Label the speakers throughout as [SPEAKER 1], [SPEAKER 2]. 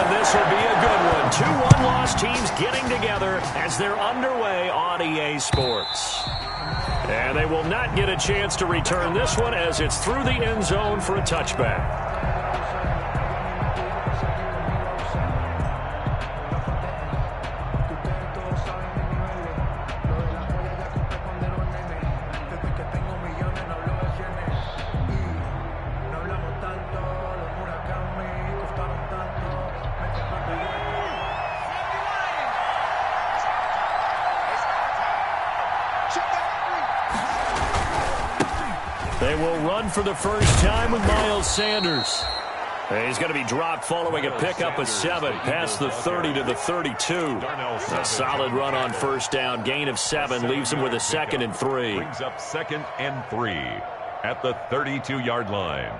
[SPEAKER 1] And this will be a good one. Two one-loss teams getting together as they're underway on EA Sports. And they will not get a chance to return this one as it's through the end zone for a touchback. They will run for the first time with Miles Sanders. He's going to be dropped following a pickup of 7 past the 30 to the 32. A solid run on first down. Gain of 7 leaves him with a 2nd and 3.
[SPEAKER 2] Brings up 2nd and 3 at the 32-yard line.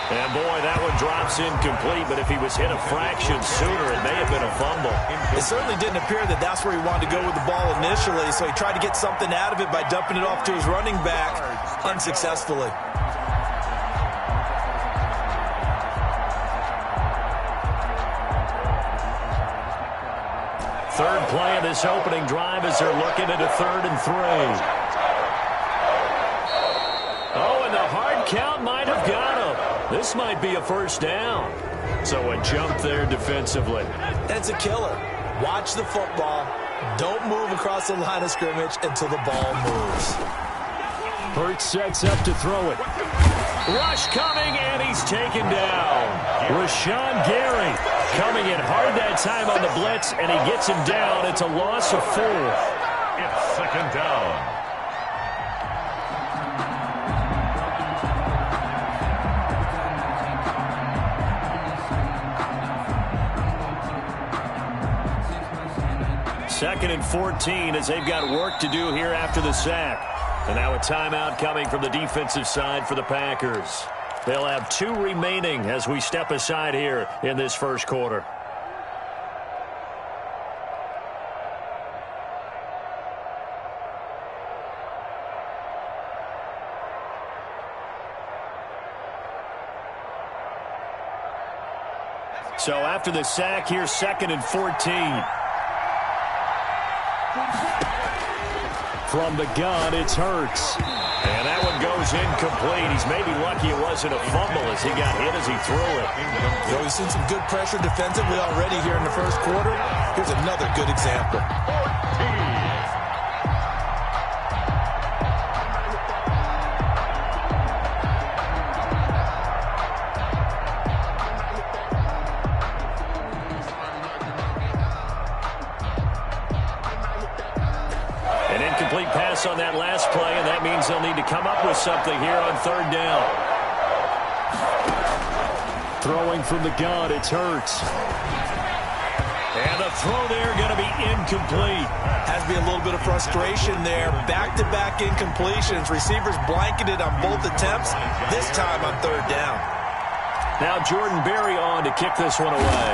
[SPEAKER 1] And boy, that one drops incomplete, but if he was hit a fraction sooner, it may have been a fumble.
[SPEAKER 3] It certainly didn't appear that that's where he wanted to go with the ball initially, so he tried to get something out of it by dumping it off to his running back unsuccessfully.
[SPEAKER 1] Third play of this opening drive as they're looking at a 3rd and 3. Oh, and the hard count might have got him. This might be a first down. So a jump there defensively.
[SPEAKER 3] That's a killer. Watch the football. Don't move across the line of scrimmage until the ball moves.
[SPEAKER 1] Hurts sets up to throw it. Rush coming, and he's taken down. Rashawn Gary coming in hard that time on the blitz, and he gets him down. It's a loss of 4.
[SPEAKER 2] It's 2nd down.
[SPEAKER 1] Second and 14 as they've got work to do here after the sack. And now a timeout coming from the defensive side for the Packers. They'll have 2 remaining as we step aside here in this first quarter. So after the sack, here's 2nd and 14. From the gun, it's Hurts. And that one goes incomplete. He's maybe lucky it wasn't a fumble as he got hit as he threw it.
[SPEAKER 3] You know, we've seen some good pressure defensively already here in the first quarter. Here's another good example.
[SPEAKER 1] On that last play, and that means they'll need to come up with something here on 3rd down. Throwing from the gun, it's Hurts. And the throw there going to be incomplete.
[SPEAKER 3] Has to be a little bit of frustration there. Back-to-back incompletions. Receivers blanketed on both attempts, this time on 3rd down.
[SPEAKER 1] Now Jordan Berry on to kick this one away.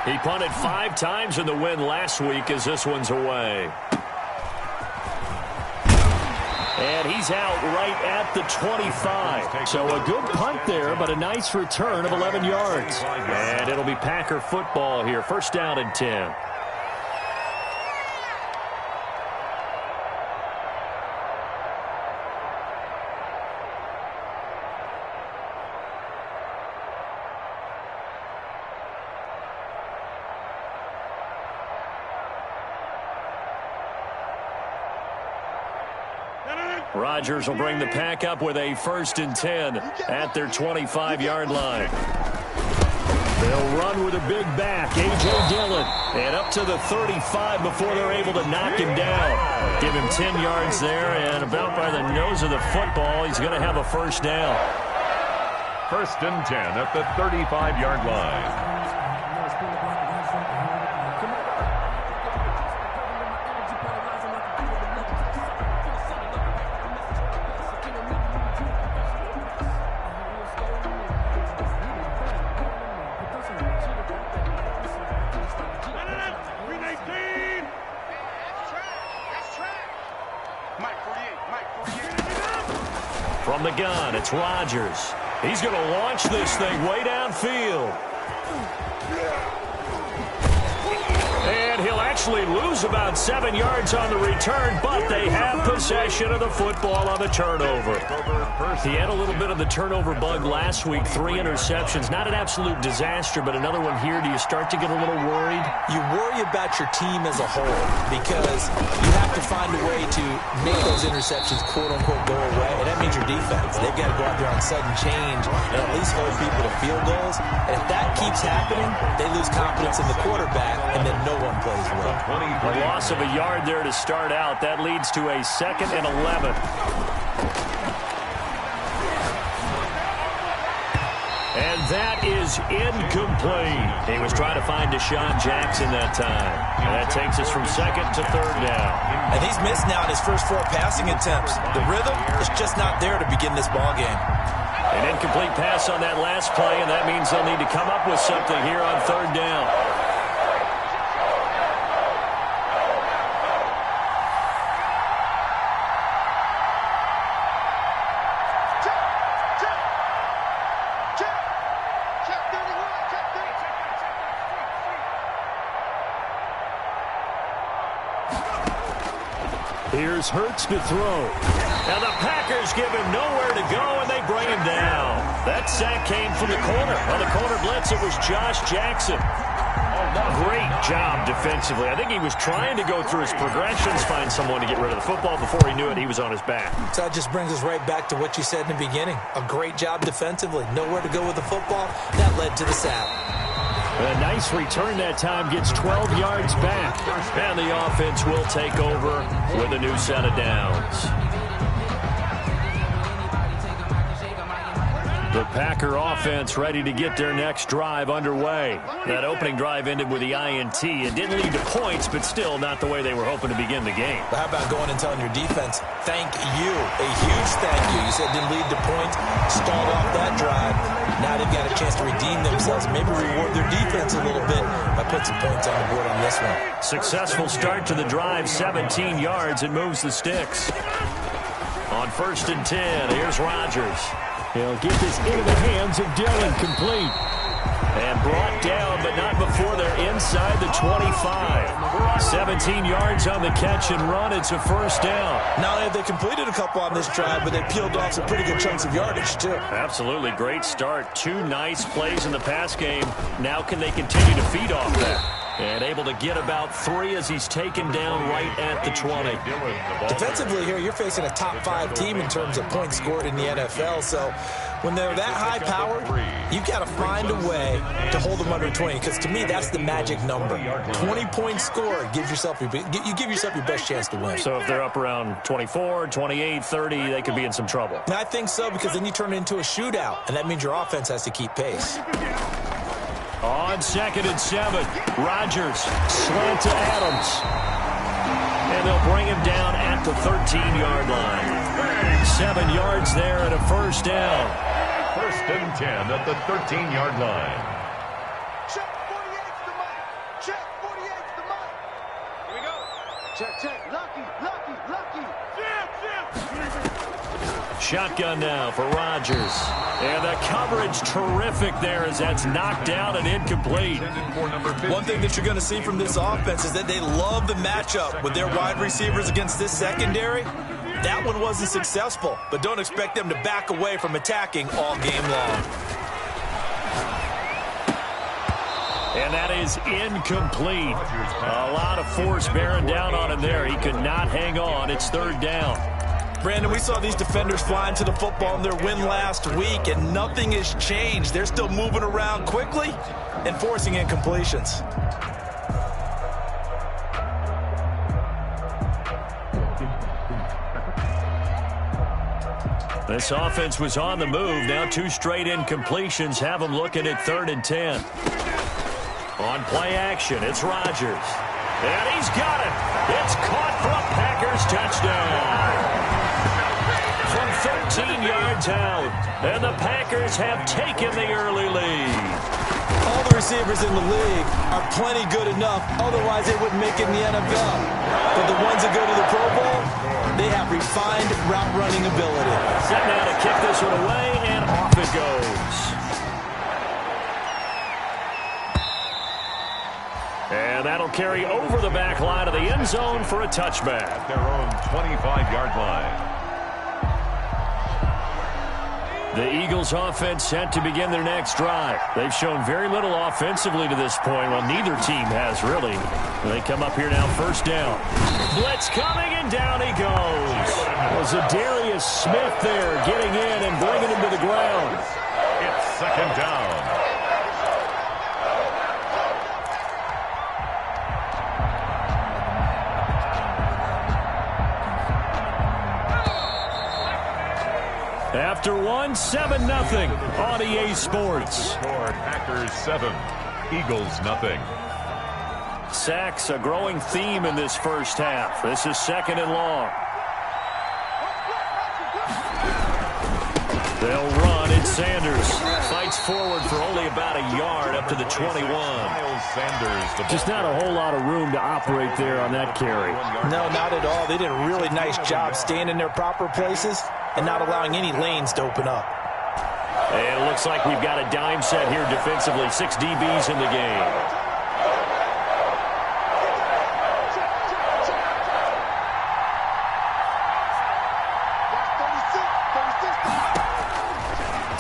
[SPEAKER 1] He punted 5 times in the win last week as this one's away. And he's out right at the 25. So a good punt there, but a nice return of 11 yards. And it'll be Packer football here. First down and 10. Rodgers will bring the pack up with a 1st and 10 at their 25-yard line. They'll run with a big back, A.J. Dillon, and up to the 35 before they're able to knock him down. Give him 10 yards there, and about by the nose of the football, he's going to have a first down.
[SPEAKER 2] 1st and 10 at the 35-yard line.
[SPEAKER 1] From the gun, it's Rodgers. He's going to launch this thing way downfield. And he'll actually lose about 7 yards on the return, but they have possession of the football on the turnover. He had a little bit of the turnover bug last week, 3 interceptions. Not an absolute disaster, but another one here. Do you start to get a little worried?
[SPEAKER 3] You worry about your team as a whole because you have to find a way to make those interceptions, quote-unquote, go away. And that means your defense. They've got to go out there on sudden change and at least hold people to field goals. And if that keeps happening, they lose confidence in the quarterback, and then no one plays well.
[SPEAKER 1] A loss of a yard there to start out. That leads to a 2nd and 11. And that is incomplete. He was trying to find Deshaun Jackson that time. And that takes us from 2nd to 3rd down.
[SPEAKER 3] And he's missed now in his first 4 passing attempts. The rhythm is just not there to begin this ball game.
[SPEAKER 1] An incomplete pass on that last play, and that means they'll need to come up with something here on 3rd down. Here's Hurts to throw. Now the Packers give him nowhere to go, and they bring him down. That sack came from the corner. On the corner blitz, it was Josh Jackson. Great job defensively. I think he was trying to go through his progressions, find someone to get rid of the football. Before he knew it, he was on his back.
[SPEAKER 3] So that just brings us right back to what you said in the beginning. A great job defensively. Nowhere to go with the football. That led to the sack.
[SPEAKER 1] A nice return that time, gets 12 yards back. And the offense will take over with a new set of downs. The Packer offense ready to get their next drive underway. That opening drive ended with the INT. It didn't lead to points, but still not the way they were hoping to begin the game.
[SPEAKER 3] But how about going and telling your defense, thank you, a huge thank you. You said it didn't lead to points, stalled off that drive. Now they've got a chance to redeem themselves, maybe reward their defense a little bit by putting some points on the board on this one.
[SPEAKER 1] Successful start to the drive, 17 yards, and moves the sticks. On 1st and 10, here's Rodgers. He'll get this into the hands of Dillon, complete. And brought down, but not before they're inside the 25. 17 yards on the catch and run. It's a 1st down.
[SPEAKER 3] Not only have they completed a couple on this drive, but they peeled off some pretty good chunks of yardage, too.
[SPEAKER 1] Absolutely. Great start. 2 nice plays in the pass game. Now can they continue to feed off that? And able to get about 3 as he's taken down right at the 20.
[SPEAKER 3] Defensively here, you're facing a top 5 team in terms of points scored in the NFL. So when they're that high powered, you've got to find a way to hold them under 20. Because to me, that's the magic number. 20-point score gives yourself you give yourself your best chance to win.
[SPEAKER 1] So if they're up around 24, 28, 30, they could be in some trouble.
[SPEAKER 3] And I think so, because then you turn it into a shootout, and that means your offense has to keep pace.
[SPEAKER 1] On 2nd and 7, Rodgers slant to Adams. And they'll bring him down at the 13-yard line. 7 yards there and a 1st down.
[SPEAKER 2] 1st and 10 at the 13-yard line.
[SPEAKER 4] Check 48's the mic. Check 48's the mic. Here we go. Check. Lucky.
[SPEAKER 1] Shotgun now for Rodgers. And the coverage terrific there as that's knocked down and incomplete.
[SPEAKER 3] One thing that you're going to see from this offense is that they love the matchup with their wide receivers against this secondary. That one wasn't successful, but don't expect them to back away from attacking all game long.
[SPEAKER 1] And that is incomplete. A lot of force bearing down on him there. He could not hang on. It's 3rd down.
[SPEAKER 3] Brandon, we saw these defenders flying to the football in their win last week, and nothing has changed. They're still moving around quickly and forcing incompletions.
[SPEAKER 1] This offense was on the move. Now 2 straight incompletions have them looking at 3rd and 10. On play action, it's Rodgers. And he's got it. It's caught for a Packers touchdown. From 13 yards out, and the Packers have taken the early lead.
[SPEAKER 3] All the receivers in the league are plenty good enough, otherwise they wouldn't make it in the NFL. But the ones that go to the Pro Bowl, they have refined route running ability.
[SPEAKER 1] Set now to kick this one away, and off it goes. And that'll carry over the back line of the end zone for a touchback.
[SPEAKER 2] At their own 25-yard line.
[SPEAKER 1] The Eagles offense set to begin their next drive. They've shown very little offensively to this point. Well, neither team has really. They come up here now, first down. Blitz coming, and down he goes. Was Darius Smith there getting in and bringing him to the ground.
[SPEAKER 2] It's second down.
[SPEAKER 1] After 7-0 on EA Sports.
[SPEAKER 2] Score Packers 7, Eagles nothing.
[SPEAKER 1] Sacks a growing theme in this first half. This is second and long. They'll run. It's Sanders. Fights forward for only about a yard up to the 21. Just not a whole lot of room to operate there on that carry.
[SPEAKER 3] No, not at all. They did a really nice job staying in their proper places and not allowing any lanes to open up.
[SPEAKER 1] And it looks like we've got a dime set here defensively. 6 DBs in the game.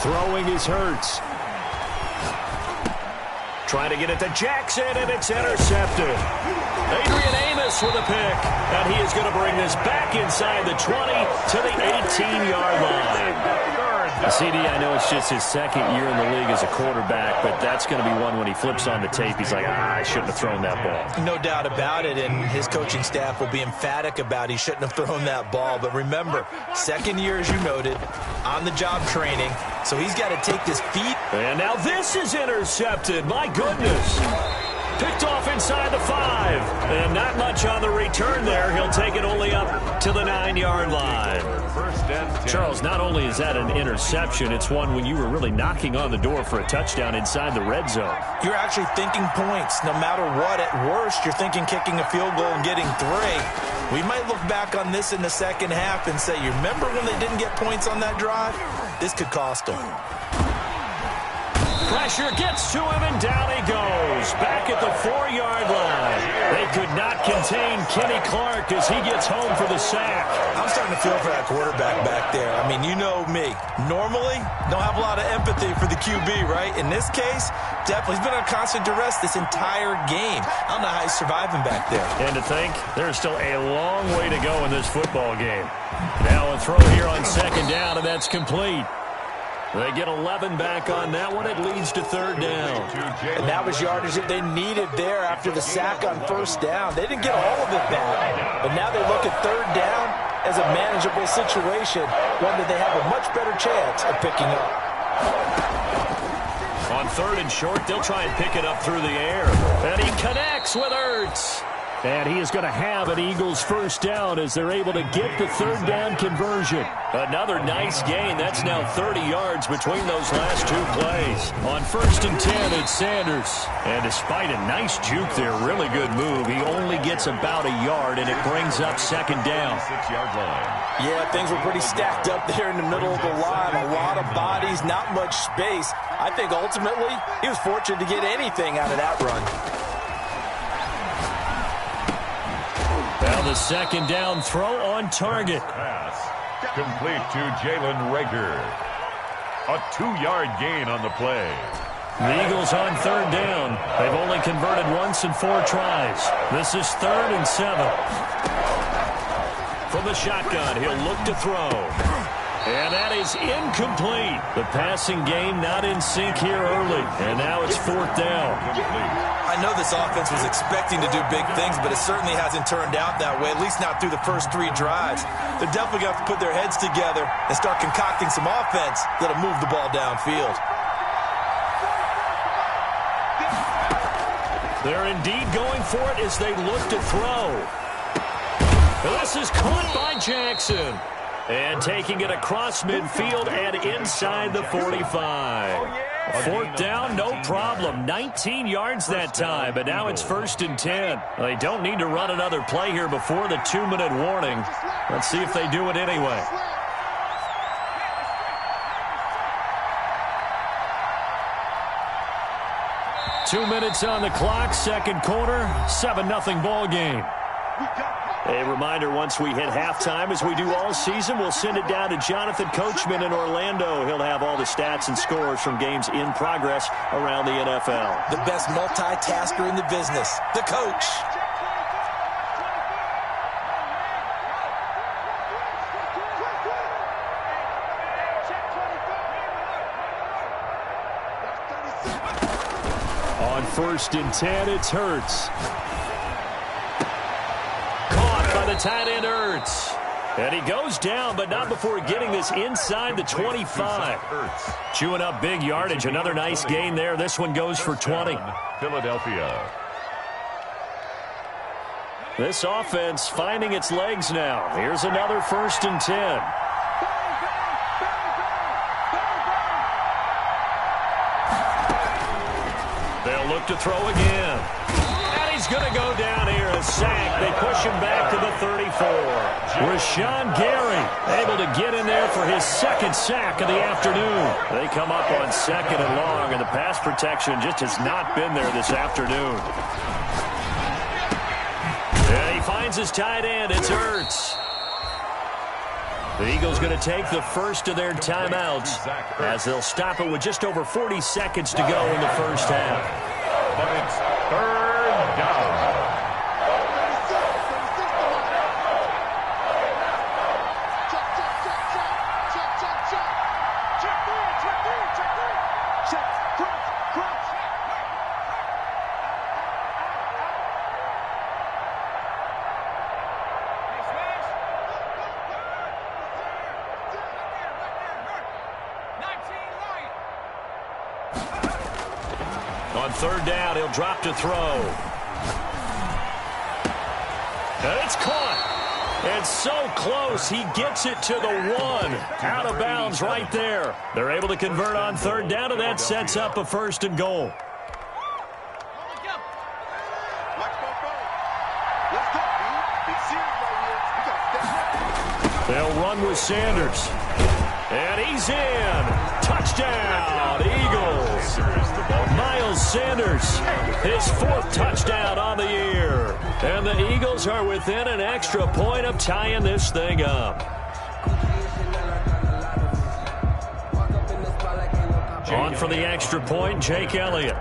[SPEAKER 1] Throwing is Hurts. Trying to get it to Jackson, and it's intercepted. Adrian Amos with a pick, and he is going to bring this back inside the 20 to the 18-yard line. CD, I know it's just his second year in the league as a quarterback, but that's going to be one when he flips on the tape. He's like, I shouldn't have thrown that ball.
[SPEAKER 3] No doubt about it, and his coaching staff will be emphatic about he shouldn't have thrown that ball. But remember, second year, as you noted, on-the-job training, so he's got to take this feet.
[SPEAKER 1] And now this is intercepted. My goodness. Picked off inside the 5. And not much on the return there. He'll take it only up to the 9-yard line. Charles, not only is that an interception, it's one when you were really knocking on the door for a touchdown inside the red zone.
[SPEAKER 3] You're actually thinking points. No matter what, at worst, you're thinking kicking a field goal and getting 3. We might look back on this in the second half and say, you remember when they didn't get points on that drive? This could cost them.
[SPEAKER 1] Pressure gets to him, and down he goes. Back at the 4-yard line. They could not contain Kenny Clark as he gets home for the sack.
[SPEAKER 3] I'm starting to feel for that quarterback back there. I mean, you know me. Normally, don't have a lot of empathy for the QB, right? In this case, definitely. He's been on constant duress this entire game. I don't know how he's surviving back there.
[SPEAKER 1] And to think, there's still a long way to go in this football game. Now a throw here on second down, and that's complete. They get 11 back on that one. It leads to third down.
[SPEAKER 3] And that was yardage that they needed there after the sack on first down. They didn't get all of it back, but now they look at third down as a manageable situation, one that they have a much better chance of picking up.
[SPEAKER 1] On third and short, they'll try and pick it up through the air. And he connects with Ertz. And he is going to have an Eagles first down as they're able to get the third down conversion. Another nice gain. That's now 30 yards between those last 2 plays. On first and 10, it's Sanders. And despite a nice juke there, really good move, he only gets about a yard, and it brings up second down.
[SPEAKER 2] 6-yard line.
[SPEAKER 3] Yeah, things were pretty stacked up there in the middle of the line. A lot of bodies, not much space. I think ultimately he was fortunate to get anything out of that run.
[SPEAKER 1] Now the second down throw on target.
[SPEAKER 2] Pass complete to Jalen Reagor. A 2-yard gain on the play.
[SPEAKER 1] The Eagles on third down. They've only converted once in 4 tries. This is 3rd and 7. From the shotgun, he'll look to throw. And that is incomplete. The passing game not in sync here early. And now it's 4th down.
[SPEAKER 3] I know this offense was expecting to do big things, but it certainly hasn't turned out that way, at least not through the first 3 drives. They're definitely going to have to put their heads together and start concocting some offense that'll move the ball downfield.
[SPEAKER 1] They're indeed going for it as they look to throw. This is caught by Jackson. And taking it across midfield and inside the 45. 4th down, no problem. 19 yards that time, but now it's 1st and 10. They don't need to run another play here before the 2-minute warning. Let's see if they do it anyway. 2 minutes on the clock, second quarter, 7-0 ball game. A reminder, once we hit halftime, as we do all season, we'll send it down to Jonathan Coachman in Orlando. He'll have all the stats and scores from games in progress around the NFL.
[SPEAKER 3] The best multitasker in the business, the coach.
[SPEAKER 1] On 1st and 10, it's Hurts. Caught by the tight end, Hurts. And he goes down, but not before getting this inside the 25. Chewing up big yardage. Another nice gain there. This one goes for 20.
[SPEAKER 2] Philadelphia.
[SPEAKER 1] This offense finding its legs now. Here's another 1st and 10. They'll look to throw again. And he's going to go down here. A sack. They push him back to the 34. Rashawn Gary able to get in there for his second sack of the afternoon. They come up on 2nd and long, and the pass protection just has not been there this afternoon. And he finds his tight end. It's Hurts. The Eagles going to take the first of their timeouts as they'll stop it with just over 40 seconds to go in the first half.
[SPEAKER 2] But it's 3rd down.
[SPEAKER 1] On 3rd down, he'll drop to throw. And it's caught. And so close, he gets it to the 1. Out of bounds right there. They're able to convert on 3rd down, and that sets up a 1st and goal. They'll run with Sanders. And he's in. Touchdown, Eagles. Miles Sanders, his 4th touchdown on the year. And the Eagles are within an extra point of tying this thing up. On for the extra point, Jake Elliott.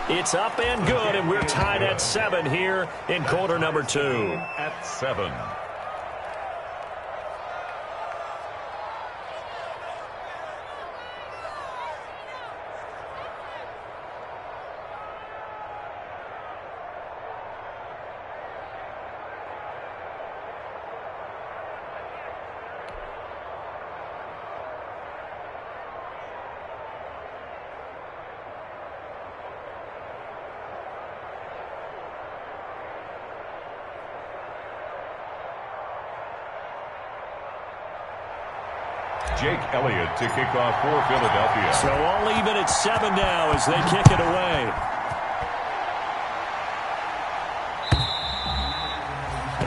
[SPEAKER 1] It's up and good, and we're tied at 7 here in quarter number 2.
[SPEAKER 2] At 7. Jake Elliott to kick off for Philadelphia.
[SPEAKER 1] So all even at 7 now as they kick it away.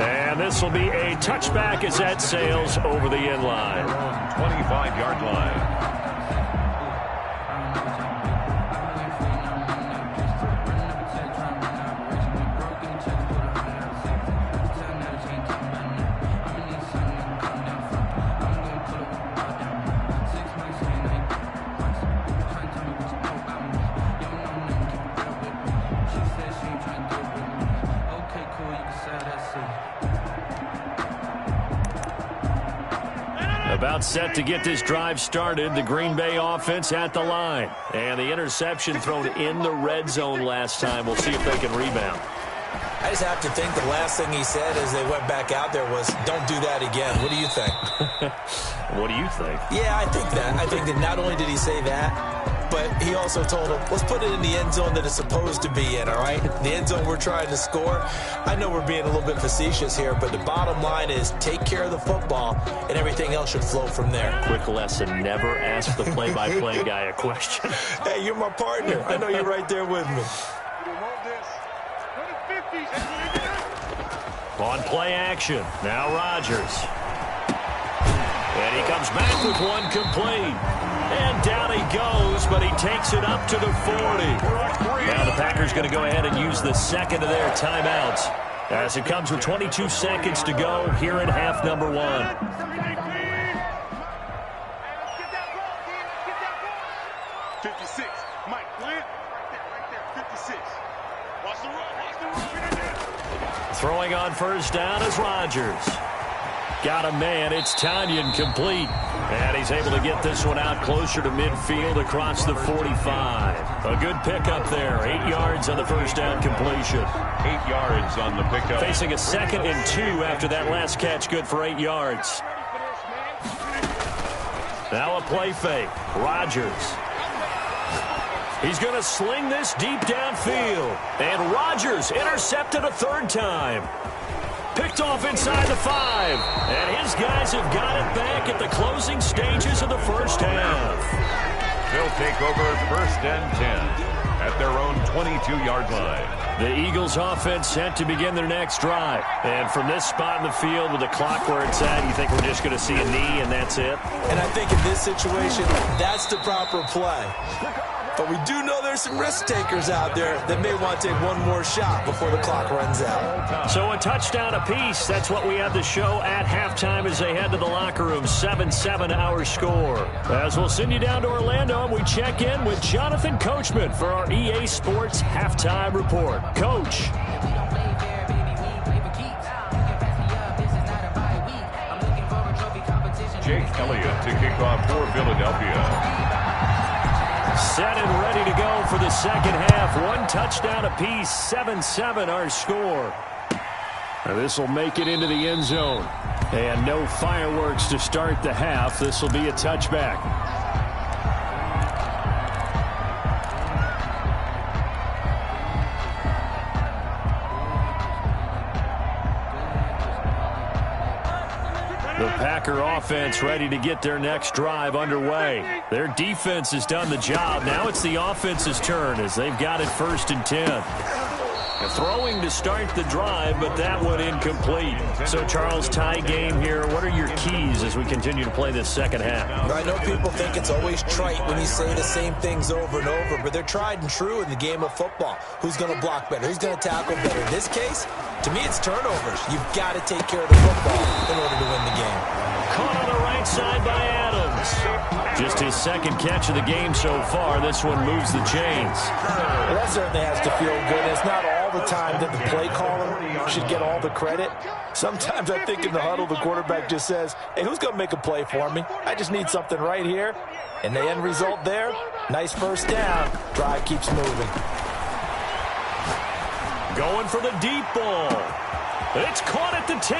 [SPEAKER 1] And this will be a touchback as that sails over the end line.
[SPEAKER 2] 25-yard line.
[SPEAKER 1] About set to get this drive started. The Green Bay offense at the line. And the interception thrown in the red zone last time. We'll see if they can rebound.
[SPEAKER 3] I just have to think the last thing he said as they went back out there was, don't do that again. What do you think?
[SPEAKER 1] What do you think?
[SPEAKER 3] Yeah, I think that. I think that not only did he say that, but he also told him, let's put it in the end zone that it's supposed to be in, all right? The end zone we're trying to score. I know we're being a little bit facetious here, but the bottom line is take care of the football, and everything else should flow from there.
[SPEAKER 1] Quick lesson, never ask the play-by-play guy a question.
[SPEAKER 3] Hey, you're my partner. I know you're right there with me.
[SPEAKER 1] On play action, now Rodgers. And he comes back with one complete. And down he goes, but he takes it up to the 40. Now the Packers going to go ahead and use the second of their timeouts as it comes with 22 seconds to go here in half number one.
[SPEAKER 4] 56. Mike, Glenn. Right there. 56. Watch the run.
[SPEAKER 1] Throwing on first down is Rodgers. Got a man. It's Tanyan complete. And he's able to get this one out closer to midfield across the 45. A good pickup there. 8 yards on the first down completion.
[SPEAKER 2] 8 yards on the pickup.
[SPEAKER 1] Facing a 2nd and 2 after that last catch, good for 8 yards. Now a play fake. Rodgers. He's going to sling this deep downfield. And Rodgers intercepted a 3rd time. Picked off inside the 5. And his guys have got it back at the closing stages of the first half.
[SPEAKER 2] They'll take over 1st and 10 at their own 22-yard line.
[SPEAKER 1] The Eagles offense set to begin their next drive. And from this spot in the field with the clock where it's at, you think we're just going to see a knee and that's it?
[SPEAKER 3] And I think in this situation, that's the proper play. But we do know there's some risk takers out there that may want to take one more shot before the clock runs out.
[SPEAKER 1] So a touchdown apiece. That's what we have the show at halftime as they head to the locker room. 7-7 our score. As we'll send you down to Orlando and we check in with Jonathan Coachman for our EA Sports halftime report. Coach.
[SPEAKER 2] Jake Elliott to kick off for Philadelphia.
[SPEAKER 1] Set and ready to go for the second half. One touchdown apiece. 7-7 our score. This will make it into the end zone. And no fireworks to start the half. This will be a touchback. The Packer offense ready to get their next drive underway. Their defense has done the job. Now it's the offense's turn as they've got it 1st and 10. Throwing to start the drive, but that one incomplete. So, Charles, tie game here. What are your keys as we continue to play this second half?
[SPEAKER 3] I know people think it's always trite when you say the same things over and over, but they're tried and true in the game of football. Who's going to block better? Who's going to tackle better? In this case, to me, it's turnovers. You've got to take care of the football in order to win the game.
[SPEAKER 1] Caught on the right side by Adams. Just his 2nd catch of the game so far. This one moves the chains.
[SPEAKER 3] Well, that certainly has to feel good. It's not all the time that the play caller should get all the credit. Sometimes I think in the huddle, the quarterback just says, hey, who's going to make a play for me? I just need something right here. And the end result there, nice first down. Drive keeps moving.
[SPEAKER 1] Going for the deep ball. It's caught at the 10.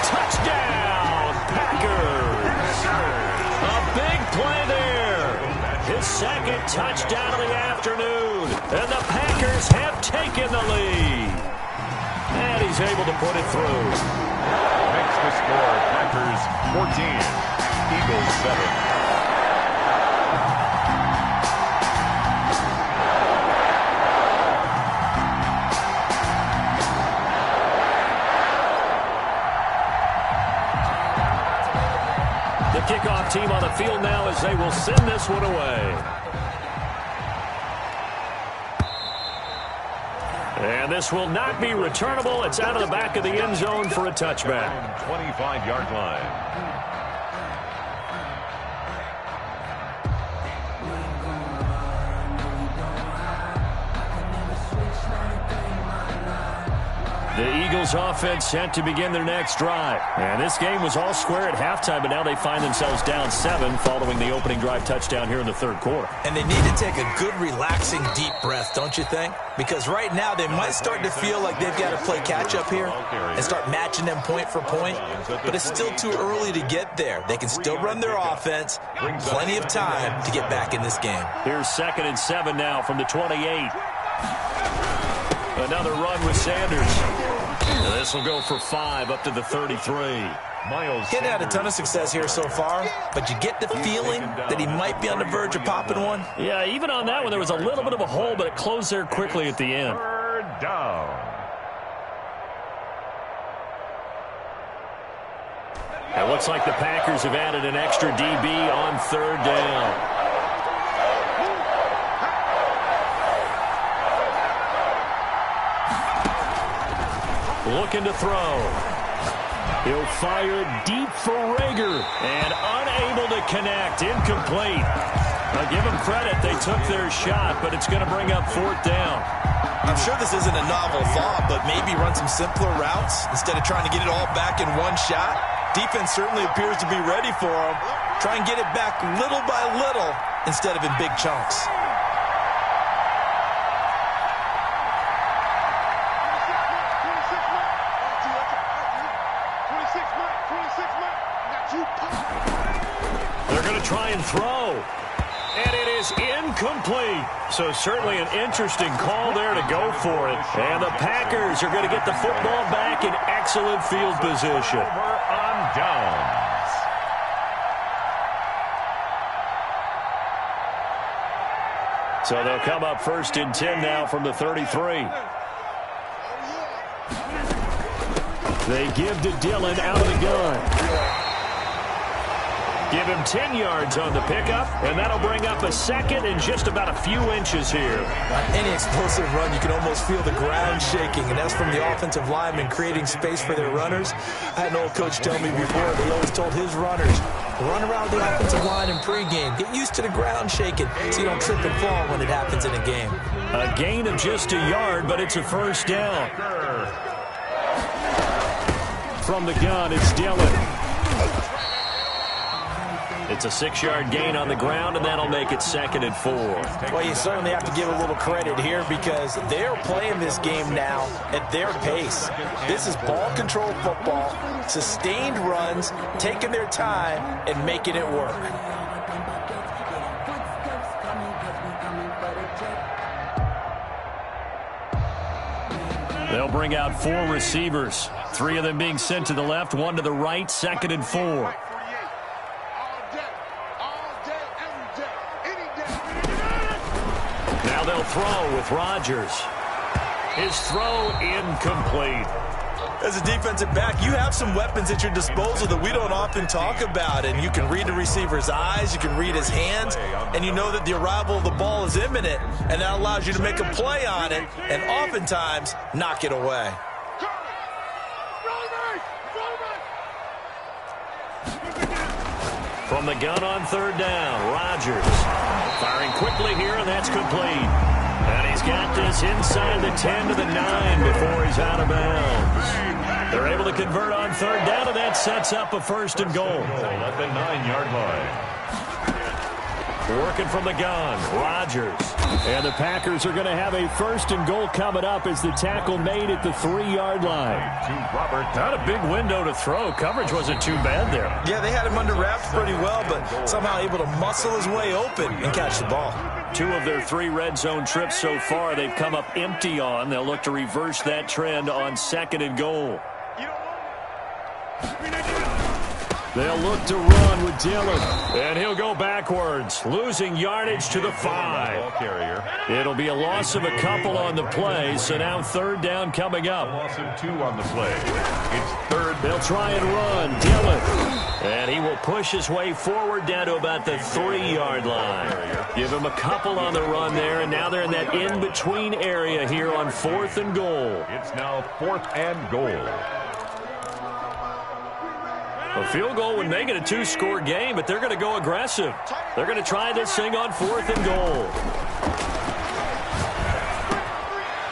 [SPEAKER 1] Touchdown, Packers. A big play there. His 2nd touchdown of the afternoon. And the Packers have taken the lead. And he's able to put it through.
[SPEAKER 2] Makes the score Packers 14, Eagles 7.
[SPEAKER 1] Kickoff team on the field now as they will send this one away. And this will not be returnable. It's out of the back of the end zone for a touchback.
[SPEAKER 2] 25-yard line.
[SPEAKER 1] The Eagles offense set to begin their next drive. And this game was all square at halftime, but now they find themselves down 7 following the opening drive touchdown here in the 3rd quarter.
[SPEAKER 3] And they need to take a good, relaxing, deep breath, don't you think? Because right now they might start to feel like they've got to play catch-up here and start matching them point for point. But it's still too early to get there. They can still run their offense. Plenty of time to get back in this game.
[SPEAKER 1] Here's 2nd and 7 now from the 28. Another run with Sanders. This will go for 5 up to the 33.
[SPEAKER 2] Miles
[SPEAKER 3] He's had a ton of success here so far, but you get the feeling that he might be on the verge of popping one.
[SPEAKER 1] Yeah, even on that one, there was a little bit of a hole, but it closed there quickly at the end.
[SPEAKER 2] 3rd down.
[SPEAKER 1] It looks like the Packers have added an extra DB on third down. Looking to throw. He'll fire deep for Rager, and unable to connect. Incomplete. Now give them credit. They took their shot, but it's going to bring up fourth down.
[SPEAKER 3] I'm sure this isn't a novel thought, but maybe run some simpler routes instead of trying to get it all back in one shot. Defense certainly appears to be ready for them. Try and get it back little by little instead of in big chunks.
[SPEAKER 1] They're going to try and throw. And it is incomplete. So certainly an interesting call there to go for it. And the Packers are going to get the football back in excellent field position.
[SPEAKER 2] On downs.
[SPEAKER 1] So they'll come up first and 10 now from the 33. They give to Dillon out of the gun. Give him 10 yards on the pickup, and that'll bring up a second and just about a few inches here.
[SPEAKER 3] On any explosive run, you can almost feel the ground shaking, and that's from the offensive linemen creating space for their runners. I had an old coach tell me before, they always told his runners, run around the offensive line in pregame. Get used to the ground shaking so you don't trip and fall when it happens in a game.
[SPEAKER 1] A gain of just a yard, but it's a first down. From the gun, it's Dillon. It's a 6-yard gain on the ground, and that'll make it 2nd and 4.
[SPEAKER 3] Well, you certainly have to give a little credit here because they're playing this game now at their pace. This is ball control football, sustained runs, taking their time, and making it work.
[SPEAKER 1] They'll bring out 4 receivers, 3 of them being sent to the left, 1 to the right, 2nd and 4. Now they'll throw with Rodgers. His throw incomplete.
[SPEAKER 3] As a defensive back, you have some weapons at your disposal that we don't often talk about, and you can read the receiver's eyes, you can read his hands, and you know that the arrival of the ball is imminent, and that allows you to make a play on it and oftentimes knock it away.
[SPEAKER 1] From the gun on third down, Rodgers firing quickly here, and that's complete. And he's got this inside the 10 to the 9 before he's out of bounds. They're able to convert on third down, and that sets up a 1st and goal.
[SPEAKER 2] At the 9-yard line.
[SPEAKER 1] Working from the gun, Rodgers. And the Packers are going to have a 1st and goal coming up as the tackle made at the 3-yard line. Not a big window to throw. Coverage wasn't too bad there.
[SPEAKER 3] Yeah, they had him under wraps pretty well, but somehow able to muscle his way open and catch the ball.
[SPEAKER 1] 2 of their 3 red zone trips so far they've come up empty on. They'll look to reverse that trend on 2nd and goal. They'll look to run with Dillon, and he'll go backwards, losing yardage to the 5. It'll be a loss of a couple on the play, so now 3rd down coming up.
[SPEAKER 2] Loss of 2 on the play. It's 3rd.
[SPEAKER 1] They'll try and run. Dillon, and he will push his way forward down to about the 3-yard line. Give him a couple on the run there, and now they're in that in-between area here on 4th and goal.
[SPEAKER 2] It's now 4th and goal.
[SPEAKER 1] A field goal would make it a 2-score game, but they're going to go aggressive. They're going to try this thing on 4th and goal.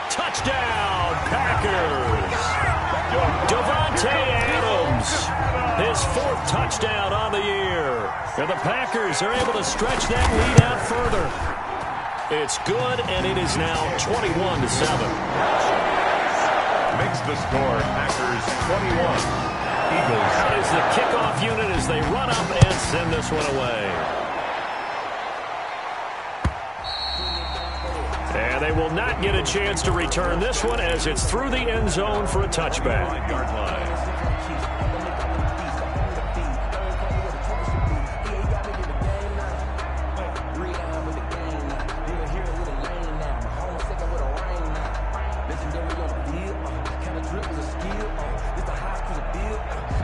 [SPEAKER 1] Touchdown, Packers! Davante Adams, his 4th touchdown on the year. And the Packers are able to stretch that lead out further. It's good, and it is now 21-7.
[SPEAKER 2] Makes the score Packers 21. Eagles.
[SPEAKER 1] That is the kickoff unit as they run up and send this one away. And they will not get a chance to return this one as it's through the end zone for a touchback.
[SPEAKER 2] 5-yard line.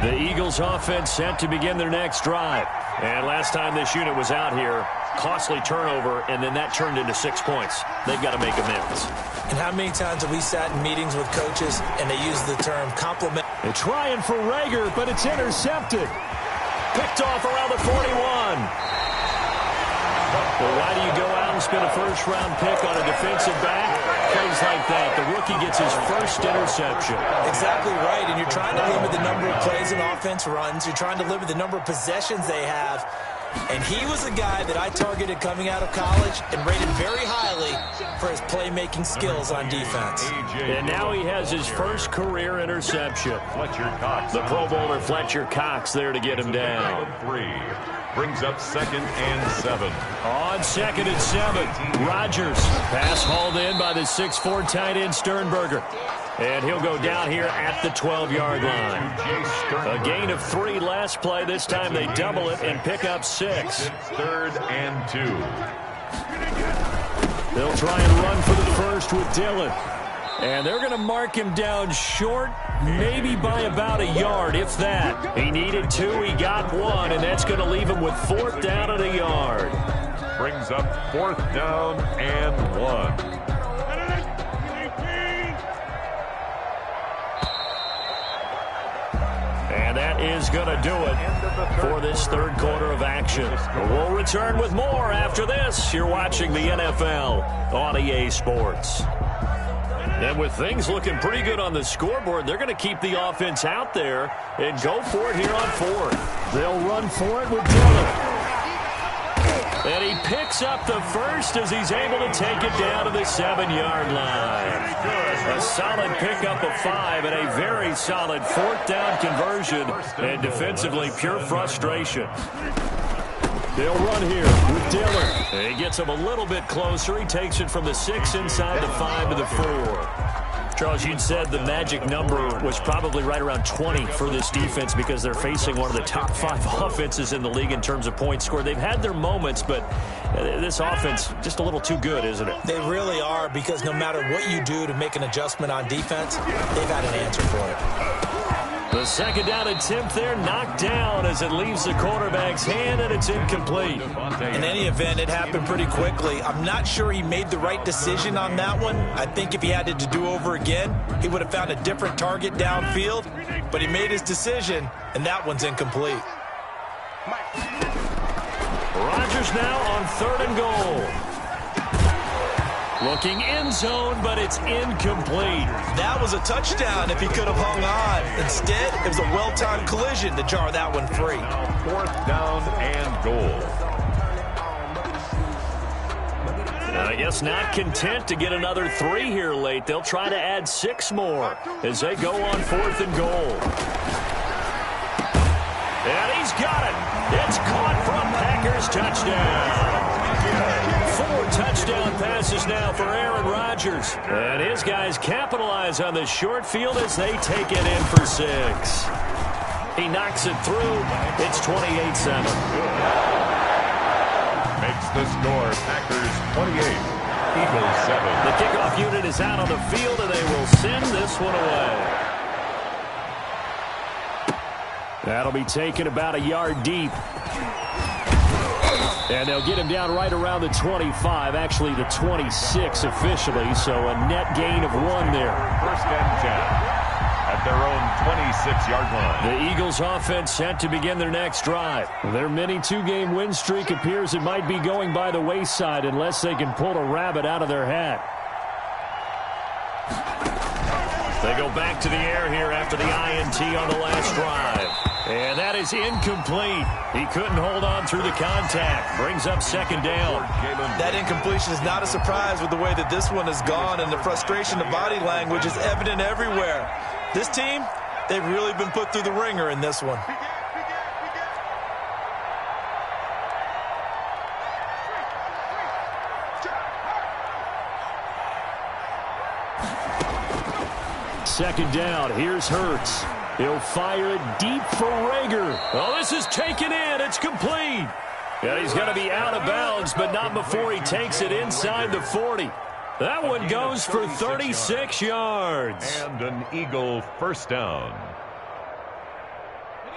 [SPEAKER 1] The Eagles offense set to begin their next drive. And last time this unit was out here, costly turnover, and then that turned into 6 points. They've got to make amends.
[SPEAKER 3] And how many times have we sat in meetings with coaches and they use the term compliment?
[SPEAKER 1] They're trying for Rager, but it's intercepted. Picked off around the 41. Well, why do you go out and spend a first-round pick on a defensive back? Plays like that. The rookie gets his first interception.
[SPEAKER 3] Exactly right, and you're trying to limit the number of plays an offense runs. You're trying to limit the number of possessions they have. And he was a guy that I targeted coming out of college and rated very highly for his playmaking skills on defense.
[SPEAKER 1] And now he has his first career interception. The Pro Bowler Fletcher Cox there to get him down.
[SPEAKER 2] Brings up 2nd and 7.
[SPEAKER 1] On 2nd and 7, Rodgers. Pass hauled in by the 6'4" tight end Sternberger. And he'll go down here at the 12-yard line. A gain of 3 last play. This time they double it and pick up 6.
[SPEAKER 2] 3rd and 2.
[SPEAKER 1] They'll try and run for the first with Dillon. And they're going to mark him down short, maybe by about a yard, if that. He needed 2, he got 1, and that's going to leave him with 4th down and a yard.
[SPEAKER 2] Brings up 4th down and 1.
[SPEAKER 1] And that is going to do it for this third quarter of action. We'll return with more after this. You're watching the NFL on EA Sports. And with things looking pretty good on the scoreboard, they're going to keep the offense out there and go for it here on 4th. They'll run for it with Dillon. And he picks up the first as he's able to take it down to the 7-yard line. A solid pickup of 5 and a very solid 4th down conversion. And defensively, pure frustration. They'll run here with Dillon. He gets him a little bit closer. He takes it from the 6 inside the 5 to the 4. Charles, you'd said the magic number was probably right around 20 for this defense because they're facing one of the top 5 offenses in the league in terms of points scored. They've had their moments, but this offense just a little too good, isn't it?
[SPEAKER 3] They really are, because no matter what you do to make an adjustment on defense, they've had an answer for it.
[SPEAKER 1] The 2nd down attempt there knocked down as it leaves the quarterback's hand, and it's incomplete.
[SPEAKER 3] In any event, it happened pretty quickly. I'm not sure he made the right decision on that one. I think if he had it to do over again, he would have found a different target downfield. But he made his decision, and that one's incomplete.
[SPEAKER 1] Rodgers now on 3rd and goal. Looking end zone, but it's incomplete.
[SPEAKER 3] That was a touchdown if he could have hung on. Instead, it was a well-timed collision to jar that one free.
[SPEAKER 2] 4th down and goal.
[SPEAKER 1] I guess not content to get another 3 here late. They'll try to add 6 more as they go on 4th and goal. And he's got it. It's caught from Packers touchdown. 4 touchdown passes now for Aaron Rodgers. And his guys capitalize on the short field as they take it in for 6. He knocks it through. It's 28-7.
[SPEAKER 2] Makes the score Packers 28, Eagles 7.
[SPEAKER 1] The kickoff unit is out on the field, and they will send this one away. That'll be taken about a yard deep. And they'll get him down right around the 25, actually the 26 officially, so a net gain of 1 there.
[SPEAKER 2] 1st and 10 at their own 26-yard line.
[SPEAKER 1] The Eagles offense set to begin their next drive. Their mini 2-game win streak appears it might be going by the wayside unless they can pull a rabbit out of their hat. They go back to the air here after the INT on the last drive. And that is incomplete. He couldn't hold on through the contact. Brings up 2nd down.
[SPEAKER 3] That incompletion is not a surprise with the way that this one has gone, and the frustration of body language is evident everywhere. This team, they've really been put through the ringer in this one.
[SPEAKER 1] Second down. Here's Hurts. He'll fire it deep for Rager. Oh, this is taken in. It's complete. Yeah, he's going to be out of bounds, but not before he takes it inside the 40. That one goes for 36 yards.
[SPEAKER 2] And an Eagle 1st down.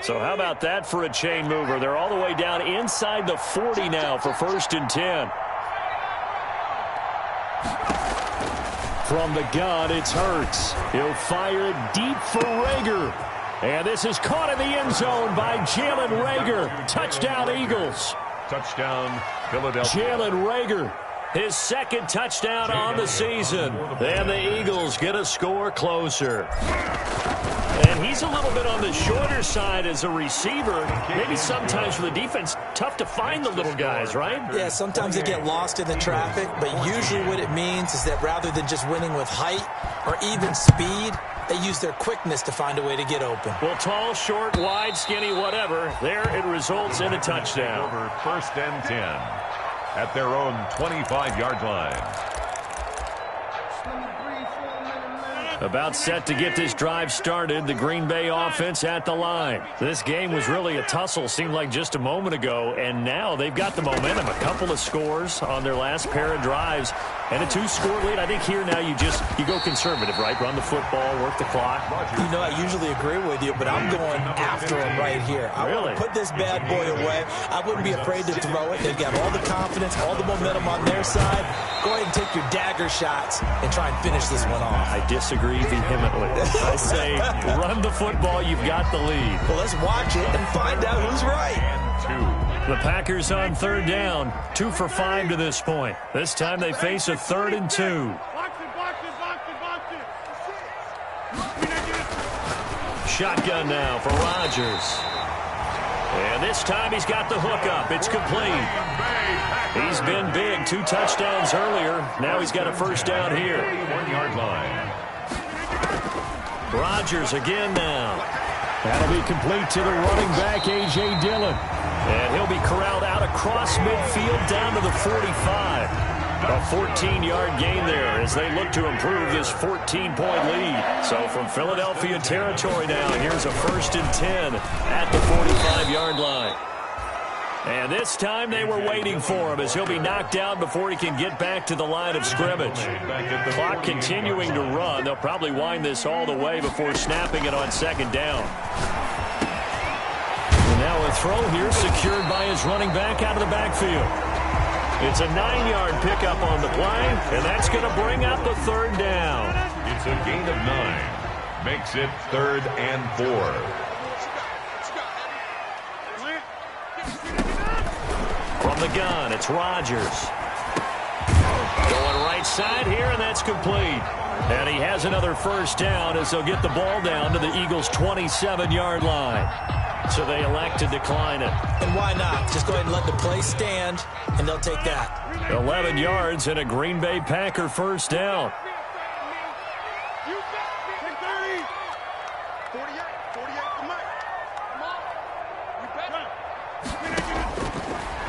[SPEAKER 1] So how about that for a chain mover? They're all the way down inside the 40 now for 1st and 10. From the gun, it's Hurts. He'll fire it deep for Rager. And this is caught in the end zone by Jalen Rager. Touchdown, Eagles.
[SPEAKER 2] Touchdown, Philadelphia.
[SPEAKER 1] Jalen Rager, his 2nd touchdown on the season. And the Eagles get a score closer. And he's a little bit on the shorter side as a receiver. Maybe sometimes for the defense, tough to find the little guys, right?
[SPEAKER 3] Yeah, sometimes they get lost in the traffic, but usually what it means is that rather than just winning with height or even speed, they use their quickness to find a way to get open.
[SPEAKER 1] Well, tall, short, wide, skinny, whatever, there it results in a touchdown.
[SPEAKER 2] Over 1st and 10 at their own 25-yard line.
[SPEAKER 1] About set to get this drive started, the Green Bay offense at the line. This game was really a tussle, seemed like just a moment ago, and now they've got the momentum. A couple of scores on their last pair of drives, and a 2-score lead. I think here now you go conservative, right? Run the football, work the clock.
[SPEAKER 3] You know, I usually agree with you, but I'm going after him right here. I want to put this bad boy away. I wouldn't be afraid to throw it. They've got all the confidence, all the momentum on their side. Go ahead and take your dagger shots and try and finish this one off.
[SPEAKER 1] I disagree vehemently. I say run the football, you've got the lead.
[SPEAKER 3] Well, let's watch it and find out who's right.
[SPEAKER 2] And 2.
[SPEAKER 1] The Packers on 3rd down, 2 for 5 to this point. This time they face a 3rd and 2. Shotgun now for Rodgers. And this time he's got the hook up. It's complete. He's been big. 2 touchdowns earlier. Now he's got a 1st down here.
[SPEAKER 2] 1-yard line.
[SPEAKER 1] Rodgers again now. That'll be complete to the running back, A.J. Dillon. And he'll be corralled out across midfield down to the 45. A 14-yard gain there as they look to improve this 14-point lead. So from Philadelphia territory now, here's a 1st and 10 at the 45-yard line. And this time they were waiting for him as he'll be knocked down before he can get back to the line of scrimmage. Clock continuing to run. They'll probably wind this all the way before snapping it on 2nd down. And now a throw here secured by his running back out of the backfield. It's a 9-yard pickup on the play, and that's going to bring up the 3rd down.
[SPEAKER 2] It's a gain of 9. Makes it 3rd and 4.
[SPEAKER 1] From the gun, it's Rodgers. Going right side here, and that's complete. And he has another 1st down as they'll get the ball down to the Eagles' 27-yard line. So they elect to decline it.
[SPEAKER 3] And why not? Just go ahead and let the play stand, and they'll take that.
[SPEAKER 1] 11 yards and a Green Bay Packer 1st down.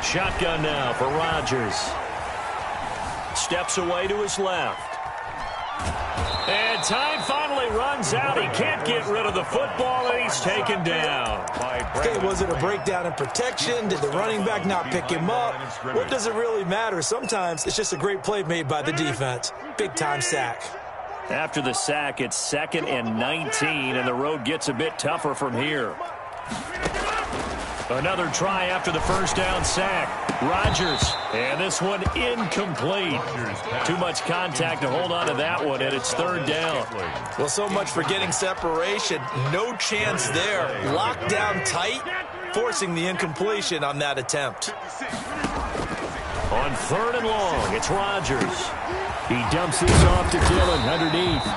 [SPEAKER 1] Shotgun now for Rodgers. Steps away to his left. And time finally runs out. He can't get rid of the football, and he's taken down.
[SPEAKER 3] Okay, was it a breakdown in protection? Did the running back not pick him up? What does it really matter? Sometimes it's just a great play made by the defense. Big-time sack.
[SPEAKER 1] After the sack, it's 2nd and 19, and the road gets a bit tougher from here. Another try after the 1st down sack. Rodgers, and this one incomplete. Too much contact to hold on to that one, and it's 3rd down.
[SPEAKER 3] Well, so much for getting separation. No chance there. Locked down tight, forcing the incompletion on that attempt.
[SPEAKER 1] On 3rd and long, it's Rodgers. He dumps this off to Dillon underneath.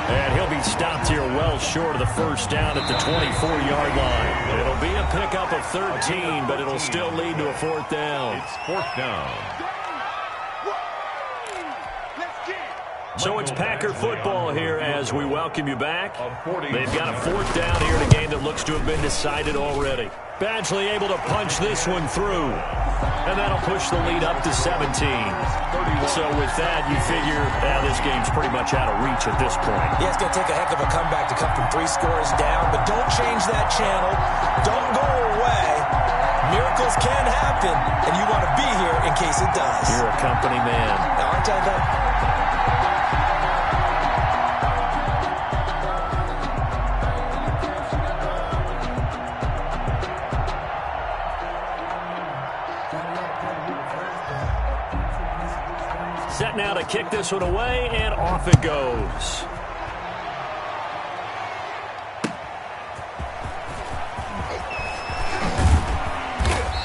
[SPEAKER 1] And he'll be stopped here well short of the 1st down at the 24-yard line. It'll be a pickup of 13, but it'll still lead to a 4th down.
[SPEAKER 2] It's 4th down.
[SPEAKER 1] So it's Packer football here as we welcome you back. They've got a 4th down here in a game that looks to have been decided already. Badgley able to punch this one through. And that'll push the lead up to 17. So with that, you figure this game's pretty much out of reach at this point.
[SPEAKER 3] Yeah, it's going to take a heck of a comeback to come from 3 scores down. But don't change that channel. Don't go away. Miracles can happen, and you want to be here in case it does.
[SPEAKER 1] You're a company man.
[SPEAKER 3] Aren't I, though?
[SPEAKER 1] to kick this one away, and off it goes.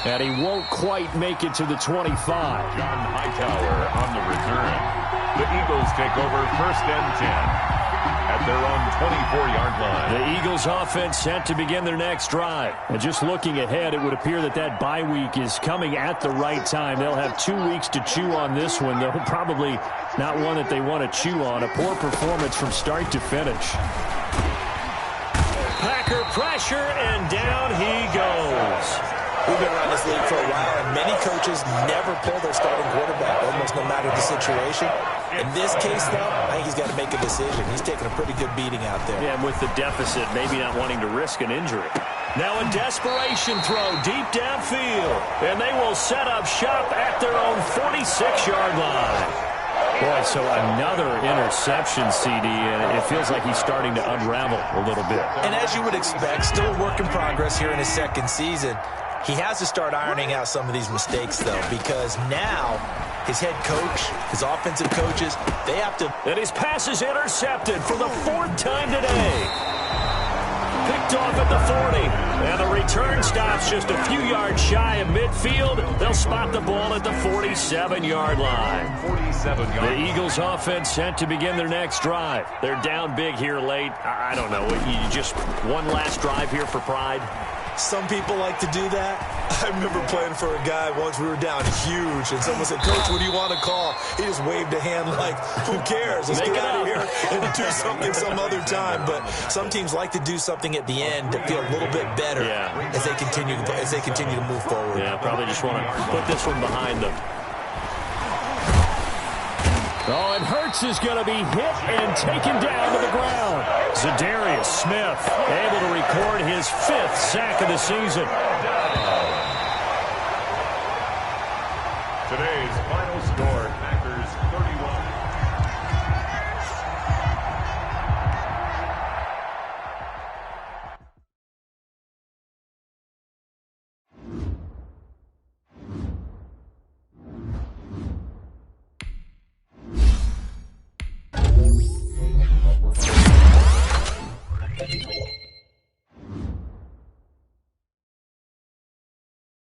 [SPEAKER 1] And he won't quite make it to the 25.
[SPEAKER 2] John Hightower on the return. The Eagles take over 1st and 10 at their own 24-yard line.
[SPEAKER 1] The Eagles offense set to begin their next drive. And just looking ahead, it would appear that that bye week is coming at the right time. They'll have 2 weeks to chew on this one, though probably not one that they want to chew on. A poor performance from start to finish. Packer pressure, and down he goes.
[SPEAKER 3] We've been around this league for a while, and many coaches never pull their starting quarterback, almost no matter the situation. In this case, though, I think he's got to make a decision. He's taking a pretty good beating out there.
[SPEAKER 1] Yeah, and with the deficit, maybe not wanting to risk an injury. Now a desperation throw deep downfield, and they will set up shop at their own 46-yard line. Boy, so another interception, CD, and it feels like he's starting to unravel a little bit.
[SPEAKER 3] And as you would expect, still a work in progress here in his second season. He has to start ironing out some of these mistakes, though, because now his head coach, his offensive coaches, they have to...
[SPEAKER 1] And his pass is intercepted for the 4th time today. Picked off at the 40. And the return stops just a few yards shy of midfield. They'll spot the ball at the 47-yard line.
[SPEAKER 2] 47-yard.
[SPEAKER 1] The Eagles offense set to begin their next drive. They're down big here late. I don't know. You just one last drive here for pride?
[SPEAKER 3] Some people like to do that. I remember playing for a guy once. We were down huge, and someone said, "Coach, what do you want to call?" He just waved a hand like, "Who cares? Let's get out of here and do something some other time." But some teams like to do something at the end to feel a little bit better as they continue to move forward.
[SPEAKER 1] Yeah, probably just want to put this one behind them. Oh, and Hurts is going to be hit and taken down to the ground. Zadarius Smith able to record his 5th sack of the season.